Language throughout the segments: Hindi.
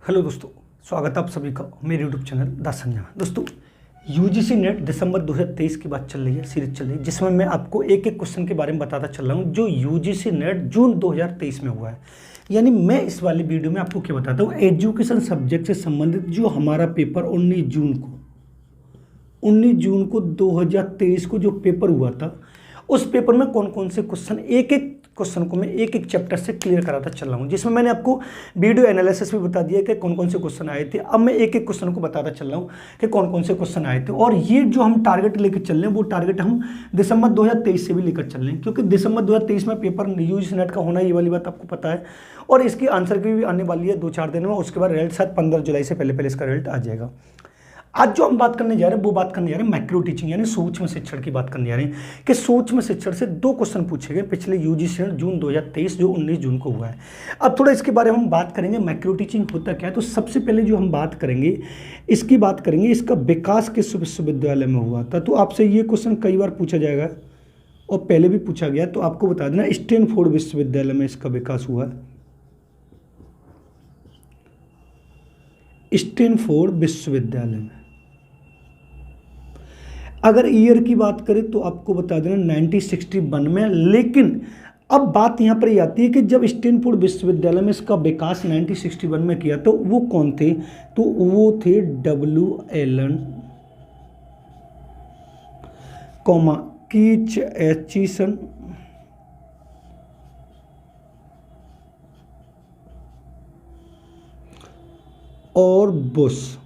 हेलो दोस्तों, स्वागत है आप सभी का मेरे यूट्यूब चैनल द संजय। दोस्तों, यूजीसी नेट दिसंबर 2023 की बात चल रही है, सीरीज चल रही है, जिसमें मैं आपको एक एक क्वेश्चन के बारे में बताता चल रहा हूँ जो यूजीसी नेट जून 2023 में हुआ है। यानी मैं इस वाली वीडियो में आपको क्या बताता हूँ, एजुकेशन सब्जेक्ट से संबंधित जो हमारा पेपर 19 जून को 2023 को जो पेपर हुआ था, उस पेपर में कौन कौन से क्वेश्चन, एक एक क्वेश्चन को मैं एक एक चैप्टर से क्लियर कराता चल रहा हूँ, जिसमें मैंने आपको वीडियो एनालिसिस भी बता दिया कि कौन कौन से क्वेश्चन आए थे। अब मैं एक एक क्वेश्चन को बताता चल रहा हूँ कि कौन कौन से क्वेश्चन आए थे, और ये जो हम टारगेट लेकर चल रहे हैं वो टारगेट हम दिसंबर 2023 से भी लेकर चल रहे हैं, क्योंकि दिसंबर 2023 में पेपर यूजीसी नेट का होना, ये वाली बात आपको पता है। और इसकी आंसर की भी आने वाली है 2-4 दिन में। उसके बाद रिजल्ट शायद 15 जुलाई से पहले इसका रिजल्ट आ जाएगा। आज जो हम बात करने जा रहे हैं वो बात करने जा रहे हैं माइक्रो टीचिंग यानी सूक्ष्म शिक्षण की बात करने जा रहे हैं कि सूक्ष्म शिक्षण से 2 क्वेश्चन पूछे गए पिछले यूजीसी जून 2023 जो 19 जून को हुआ है। अब थोड़ा इसके बारे में हम बात करेंगे, माइक्रो टीचिंग होता क्या है। तो सबसे पहले जो हम बात करेंगे इसका विकास किस विश्वविद्यालय में हुआ था। तो आपसे ये क्वेश्चन कई बार पूछा जाएगा और पहले भी पूछा गया, तो आपको बता देना स्टैनफोर्ड विश्वविद्यालय में इसका विकास हुआ है। स्टैनफोर्ड विश्वविद्यालय में। अगर ईयर की बात करें तो आपको बता देना 1961 में। लेकिन अब बात यहां पर आती है कि जब स्टैनफोर्ड विश्वविद्यालय में इसका विकास 1961 में किया तो वो कौन थे, तो वो थे डब्ल्यू एलन कीच एचिसन और बुश।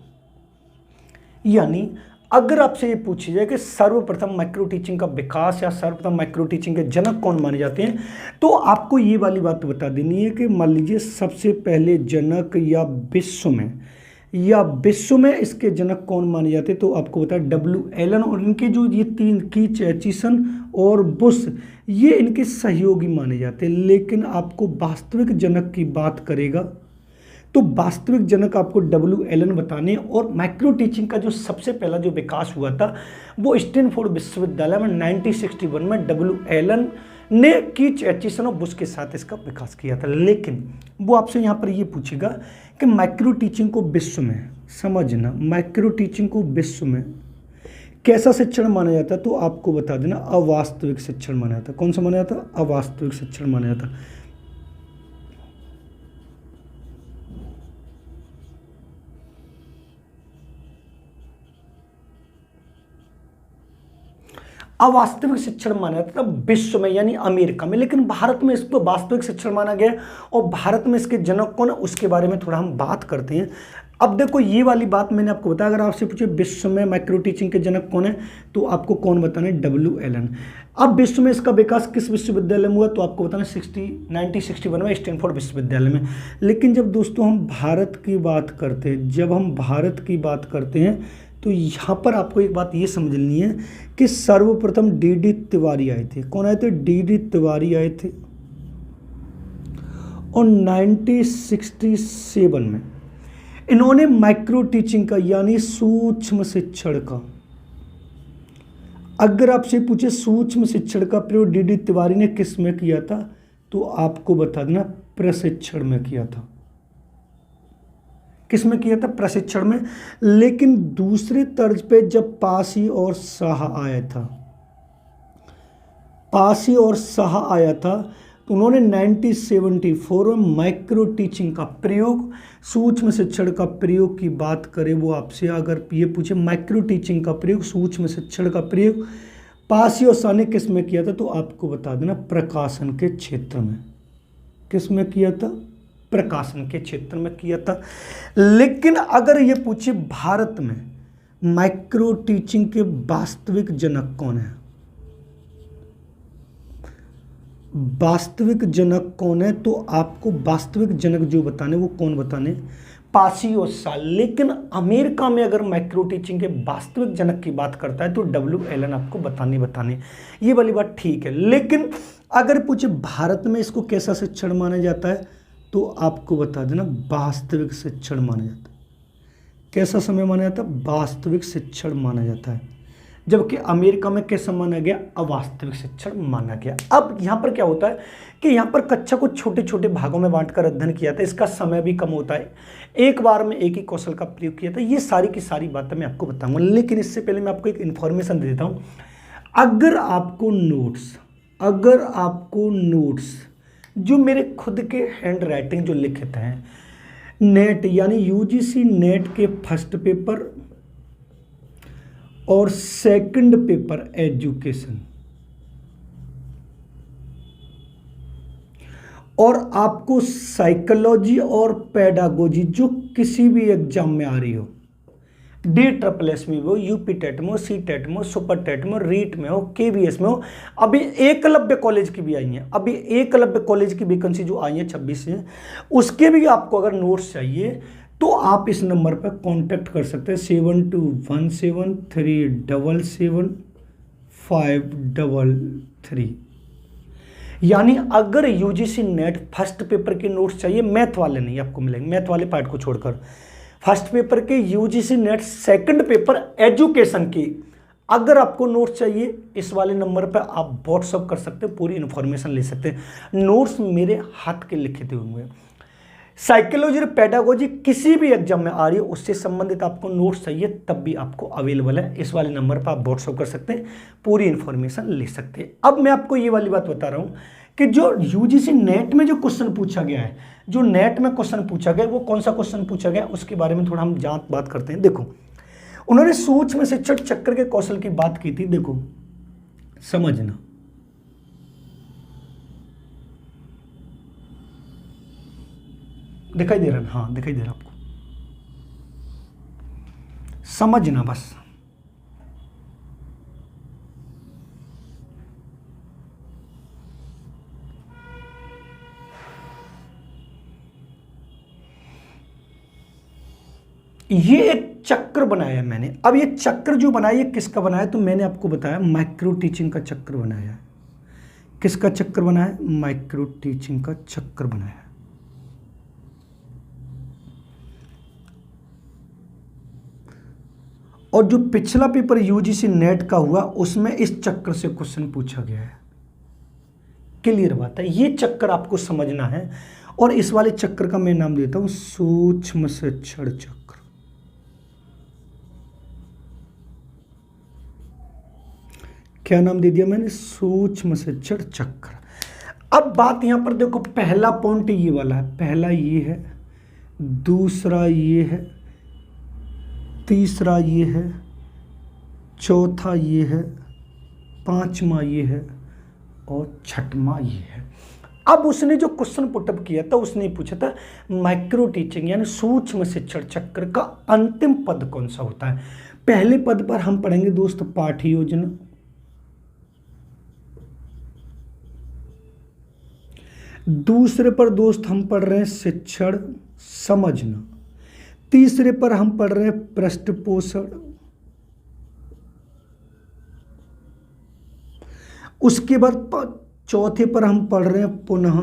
यानी अगर आपसे ये पूछी जाए कि सर्वप्रथम माइक्रो टीचिंग का विकास या सर्वप्रथम माइक्रो टीचिंग के जनक कौन माने जाते हैं, तो आपको ये वाली बात बता देनी है कि मान लीजिए सबसे पहले जनक या विश्व में इसके जनक कौन माने जाते हैं, तो आपको बता डब्ल्यू एलन। और इनके जो ये 3 कीच एचिसन और बुश, ये इनके सहयोगी माने जाते हैं। लेकिन आपको वास्तविक जनक की बात करेगा तो वास्तविक जनक आपको डब्ल्यू एलन बताने। और माइक्रो टीचिंग का जो सबसे पहला जो विकास हुआ था वो स्टैनफोर्ड विश्वविद्यालय में 1961 में डब्ल्यू एलन ने कीच एचिसन और बुश के साथ इसका विकास किया था। लेकिन वो आपसे यहाँ पर ये पूछेगा कि माइक्रो टीचिंग को विश्व में, समझना, माइक्रो टीचिंग को विश्व में कैसा शिक्षण माना जाता है, तो आपको बता देना अवास्तविक शिक्षण माना जाता है। कौन सा माना जाता है? अवास्तविक शिक्षण माना जाता है। अवास्तविक शिक्षण माना जाता था विश्व में यानी अमेरिका में। लेकिन भारत में इसको वास्तविक शिक्षण माना गया, और भारत में इसके जनक कौन है उसके बारे में थोड़ा हम बात करते हैं। अब देखो, ये वाली बात मैंने आपको बताया, अगर आपसे पूछे विश्व में माइक्रो टीचिंग के जनक कौन है, तो आपको कौन बताना है? W Allen. अब विश्व में इसका विकास किस विश्वविद्यालय में हुआ, तो आपको बताना 1961 में स्टैनफोर्ड विश्वविद्यालय में। लेकिन जब दोस्तों हम भारत की बात करते हैं, तो यहाँ पर आपको एक बात ये समझनी है कि सर्वप्रथम डी तिवारी आए थे। कौन आए थे? डी तिवारी आए थे, और 1967 में इन्होंने माइक्रो टीचिंग का यानी सूक्ष्म शिक्षण का, अगर आपसे पूछे सूक्ष्म शिक्षण का प्रयोग डी तिवारी ने किस में किया था, तो आपको बता देना प्रशिक्षण में किया था। किस में किया था? प्रशिक्षण में। लेकिन दूसरे तर्ज पे जब पासी और शाह आया था तो उन्होंने 1974 में माइक्रो टीचिंग का प्रयोग, सूक्ष्म शिक्षण का प्रयोग की बात करें, वो आपसे अगर ये पूछे माइक्रो टीचिंग का प्रयोग, सूक्ष्म शिक्षण का प्रयोग पासी और शाह ने किस में किया था, तो आपको बता देना प्रकाशन के क्षेत्र में। किस में किया था? प्रकाशन के क्षेत्र में किया था। लेकिन अगर ये पूछे भारत में माइक्रो टीचिंग के वास्तविक जनक कौन है, तो आपको वास्तविक जनक जो बताने, वो कौन बताने? पासी और शाह। लेकिन अमेरिका में अगर माइक्रो टीचिंग के वास्तविक जनक की बात करता है तो डब्ल्यू एलन आपको बताने, ये वाली बात ठीक है। लेकिन अगर पूछे भारत में इसको कैसा शिक्षण माना जाता है, तो आपको बता देना वास्तविक शिक्षण माना जाता है। कैसा समय माना जाता है? वास्तविक शिक्षण माना जाता है। जबकि अमेरिका में कैसा माना गया, अवास्तविक शिक्षण माना गया। अब यहाँ पर क्या होता है कि यहाँ पर कक्षा को छोटे छोटे भागों में बांटकर अध्ययन किया था, इसका समय भी कम होता है, एक बार में एक ही कौशल का प्रयोग किया था। ये सारी की सारी बातें मैं आपको बताऊंगा, लेकिन इससे पहले मैं आपको एक इन्फॉर्मेशन दे देता हूँ। अगर आपको नोट्स जो मेरे खुद के हैंड राइटिंग जो लिखित हैं, नेट यानी यूजीसी नेट के फर्स्ट पेपर और सेकंड पेपर एजुकेशन, और आपको साइकोलॉजी और पेडागोजी जो किसी भी एग्जाम में आ रही हो, DSSS में हो, यूपी टेट में हो, सी टेट में हो, सुपर टेट में हो, रीट में हो, KVS में हो, अभी एकलव्य कॉलेज की भी आई हैं, अभी एकलव्य कॉलेज की वैकेंसी जो आई है 26 से, उसके भी आपको अगर नोट्स चाहिए तो आप इस नंबर पर कांटेक्ट कर सकते हैं 7217377533। यानी अगर यूजीसी नेट फर्स्ट पेपर के नोट्स चाहिए, मैथ वाले नहीं आपको मिलेंगे, मैथ वाले पार्ट को छोड़कर, फर्स्ट पेपर के UGC net second paper education की अगर आपको नोट्स चाहिए, इस वाले नंबर पर आप व्हाट्सअप कर सकते हैं, पूरी इन्फॉर्मेशन ले सकते हैं। नोट्स मेरे हाथ के लिखे हुए हैं। साइकोलॉजी और पेडागोजी किसी भी एग्जाम में आ रही है, उससे संबंधित आपको नोट्स चाहिए तब भी आपको अवेलेबल है, इस वाले नंबर पर आप व्हाट्सअप कर सकते हैं, पूरी इन्फॉर्मेशन ले सकते हैं। अब मैं आपको ये वाली बात बता रहा हूँ कि जो यूजीसी नेट में जो क्वेश्चन पूछा गया है, जो नेट में क्वेश्चन पूछा गया, वो कौन सा क्वेश्चन पूछा गया उसके बारे में थोड़ा हम बात करते हैं। देखो, उन्होंने सूक्ष्म शिक्षण चक्र के कौशल की बात की थी। देखो, समझना, दिखाई दे रहा है? हाँ, दिखाई दे रहा आपको, समझना बस। ये एक चक्र बनाया है मैंने। अब ये चक्र जो बनाया है किसका बनाया है, तो मैंने आपको बताया माइक्रो टीचिंग का चक्र बनाया है। किसका चक्र बनाया है? माइक्रो टीचिंग का चक्र बनाया है। और जो पिछला पेपर यूजीसी नेट का हुआ उसमें इस चक्र से क्वेश्चन पूछा गया है। क्लियर बात है? ये चक्र आपको समझना है, और इस वाले चक्र का मैं नाम देता हूं सूक्ष्म शिक्षण चक्र। क्या नाम दे दिया मैंने? सूक्ष्म शिक्षण चक्र। अब बात यहां पर देखो, पहला पॉइंट ये वाला है, पहला ये है, दूसरा ये है, तीसरा ये है, चौथा ये है, पांचवा ये है, और छठवां ये है। अब उसने जो क्वेश्चन पुटअप किया था, उसने पूछा था माइक्रो टीचिंग यानी सूक्ष्म शिक्षण चक्र का अंतिम पद कौन सा होता है। पहले पद पर हम पढ़ेंगे दोस्त पाठ्य योजना, दूसरे पर दोस्त हम पढ़ रहे हैं शिक्षण समझना, तीसरे पर हम पढ़ रहे हैं पृष्ठपोषण, उसके बाद चौथे पर हम पढ़ रहे हैं पुनः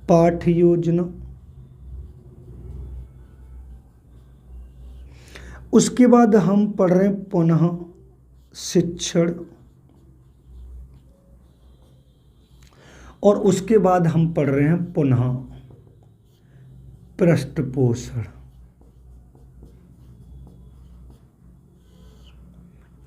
पाठ्य योजना, उसके बाद हम पढ़ रहे हैं पुनः शिक्षण, और उसके बाद हम पढ़ रहे हैं पुनः पृष्ठपोषण।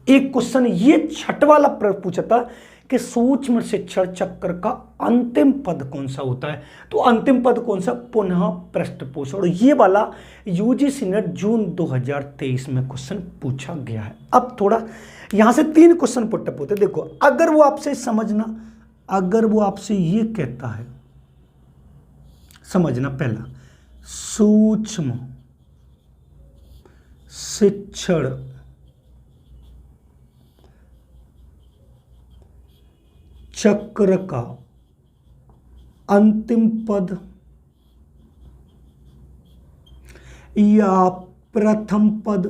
एक क्वेश्चन ये छठवां वाला पूछा था कि सूक्ष्म शिक्षण चक्र का अंतिम पद कौन सा होता है, तो अंतिम पद कौन सा? पुनः पृष्ठपोषण। और ये वाला यूजीसी नेट जून 2023 में क्वेश्चन पूछा गया है। अब थोड़ा यहां से 3 क्वेश्चन पुटअप होते हैं। देखो, अगर वो आपसे समझना, अगर वो आपसे ये कहता है, समझना, पहला सूक्ष्म शिक्षण चक्र का अंतिम पद या प्रथम पद,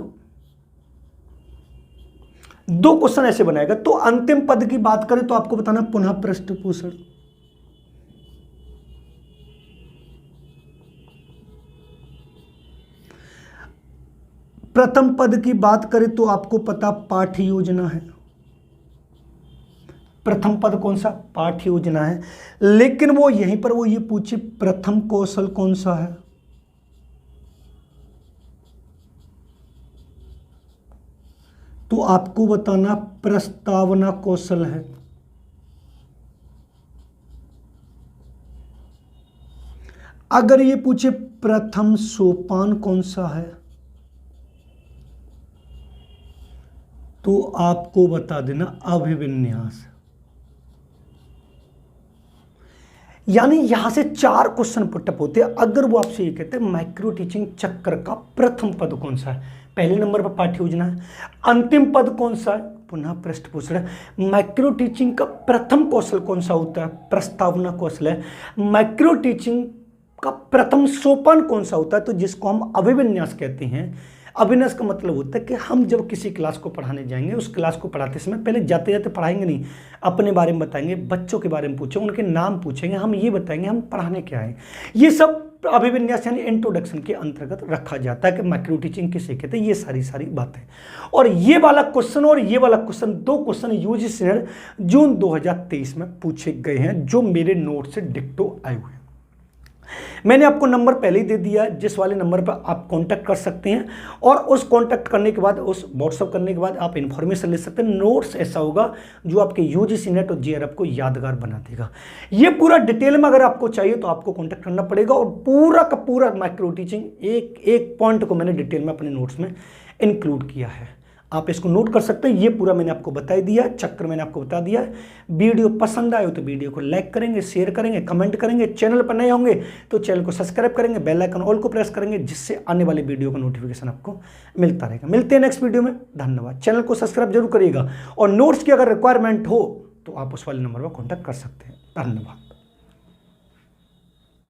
2 क्वेश्चन ऐसे बनाएगा। तो अंतिम पद की बात करें तो आपको बताना पुनः पृष्ठपोषण, प्रथम पद की बात करें तो आपको पता पाठ्य योजना है। प्रथम पद कौन सा? पाठ्य योजना है। लेकिन वो यहीं पर वो ये पूछे प्रथम कौशल कौन सा है? तो आपको बताना प्रस्तावना कौशल है। अगर ये पूछे प्रथम सोपान कौन सा है, तो आपको बता देना अभिविन्यास। यानी यहां से 4 क्वेश्चन पुटअप होते हैं। अगर वो आपसे ये कहते हैं माइक्रो टीचिंग चक्र का प्रथम पद कौन सा है, पहले नंबर पर पाठ्य योजना है। अंतिम पद कौन सा है, पुनः प्रश्न पूछ रहे हैं। माइक्रो टीचिंग का प्रथम कौशल कौन सा होता है, प्रस्तावना कौशल है। माइक्रो टीचिंग का प्रथम सोपान कौन सा होता है, तो जिसको हम अभिविन्यास कहते हैं। अभिविन्यास का मतलब होता है कि हम जब किसी क्लास को पढ़ाने जाएंगे, उस क्लास को पढ़ाते समय पहले जाते जाते पढ़ाएंगे नहीं, अपने बारे में बताएंगे, बच्चों के बारे में पूछेंगे, उनके नाम पूछेंगे, हम ये बताएंगे हम पढ़ाने क्या है। ये सब अभिविन्यास यानी इंट्रोडक्शन के अंतर्गत रखा जाता है कि माइक्रो टीचिंग किसे कहते हैं, ये सारी बातें। और ये वाला क्वेश्चन और ये वाला क्वेश्चन, 2 क्वेश्चन यूजीसी ने जून 2023 में पूछे गए हैं, जो मेरे नोट से डिक्टो आए हुए हैं। मैंने आपको नंबर पहले ही दे दिया है, जिस वाले नंबर पर आप कांटेक्ट कर सकते हैं, और उस कांटेक्ट करने के बाद, उस व्हाट्सअप करने के बाद आप इन्फॉर्मेशन ले सकते हैं। नोट्स ऐसा होगा जो आपके यूजीसी नेट और जेआरएफ को यादगार बना देगा। ये पूरा डिटेल में अगर आपको चाहिए तो आपको कांटेक्ट करना पड़ेगा, और पूरा का पूरा माइक्रो टीचिंग एक पॉइंट को मैंने डिटेल में अपने नोट्स में इंक्लूड किया है। आप इसको नोट कर सकते हैं। ये पूरा मैंने आपको बता दिया है, चक्र मैंने आपको बता दिया है। वीडियो पसंद आए तो वीडियो को लाइक करेंगे, शेयर करेंगे, कमेंट करेंगे। चैनल पर नए होंगे तो चैनल को सब्सक्राइब करेंगे, बेल आइकन ऑल को प्रेस करेंगे, जिससे आने वाले वीडियो का नोटिफिकेशन आपको मिलता रहेगा। मिलते हैं नेक्स्ट वीडियो में। धन्यवाद। चैनल को सब्सक्राइब जरूर करिएगा, और नोट्स की अगर रिक्वायरमेंट हो तो आप उस वाले नंबर पर कॉन्टैक्ट कर सकते हैं। धन्यवाद।